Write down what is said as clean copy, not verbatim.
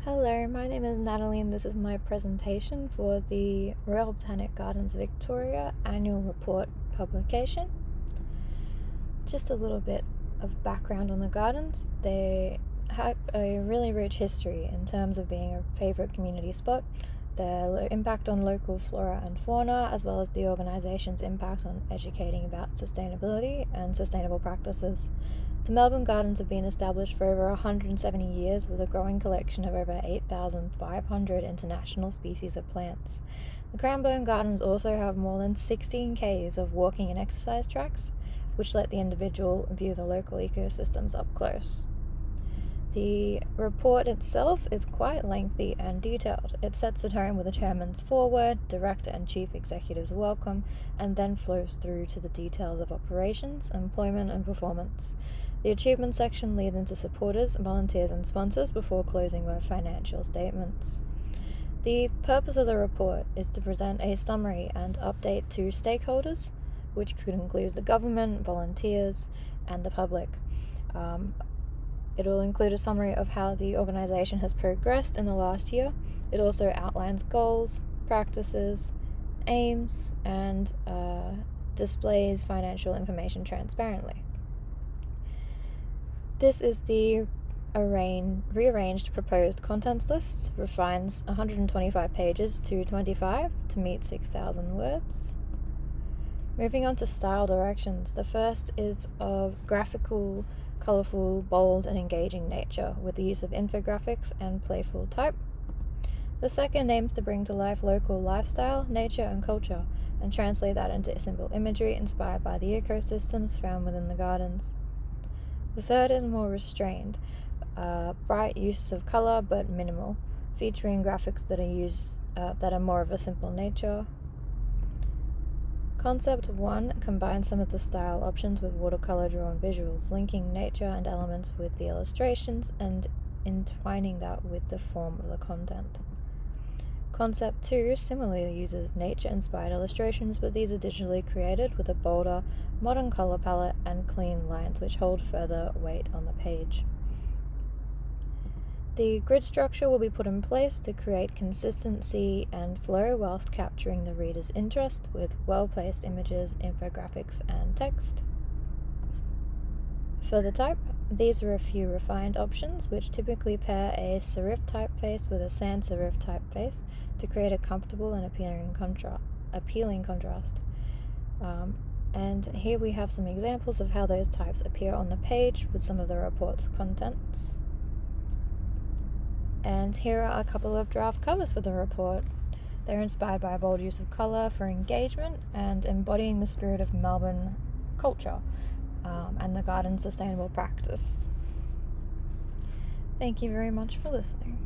Hello, my name is Natalie and this is my presentation for the Royal Botanic Gardens Victoria Annual Report publication. Just a little bit of background on the gardens. They have a really rich history in terms of being a favourite community spot, their impact on local flora and fauna, as well as the organisation's impact on educating about sustainability and sustainable practices. The Melbourne Gardens have been established for over 170 years with a growing collection of over 8,500 international species of plants. The Cranbourne Gardens also have more than 16 k's of walking and exercise tracks, which let the individual view the local ecosystems up close. The report itself is quite lengthy and detailed. It sets the tone with the chairman's foreword, director and chief executive's welcome, and then flows through to the details of operations, employment and performance. The achievement section leads into supporters, volunteers and sponsors before closing with financial statements. The purpose of the report is to present a summary and update to stakeholders, which could include the government, volunteers and the public. It will include a summary of how the organisation has progressed in the last year. It also outlines goals, practices, aims, and displays financial information transparently. This is the rearranged proposed contents list, refines 125 pages to 25 to meet 6,000 words. Moving on to style directions, the first is of graphical, colourful, bold and engaging nature with the use of infographics and playful type. The second aims to bring to life local lifestyle, nature and culture and translate that into simple imagery inspired by the ecosystems found within the gardens. The third is more restrained, bright use of colour but minimal, featuring graphics that are more of a simple nature. Concept 1 combines some of the style options with watercolour drawn visuals, linking nature and elements with the illustrations and entwining that with the form of the content. Concept 2 similarly uses nature-inspired illustrations, but these are digitally created with a bolder, modern colour palette and clean lines which hold further weight on the page. The grid structure will be put in place to create consistency and flow whilst capturing the reader's interest with well-placed images, infographics and text. For the type, these are a few refined options which typically pair a serif typeface with a sans serif typeface to create a comfortable and appealing contrast. And here we have some examples of how those types appear on the page with some of the report's contents. And here are a couple of draft covers for the report. They're inspired by a bold use of colour for engagement and embodying the spirit of Melbourne culture and the garden's sustainable practice. Thank you very much for listening.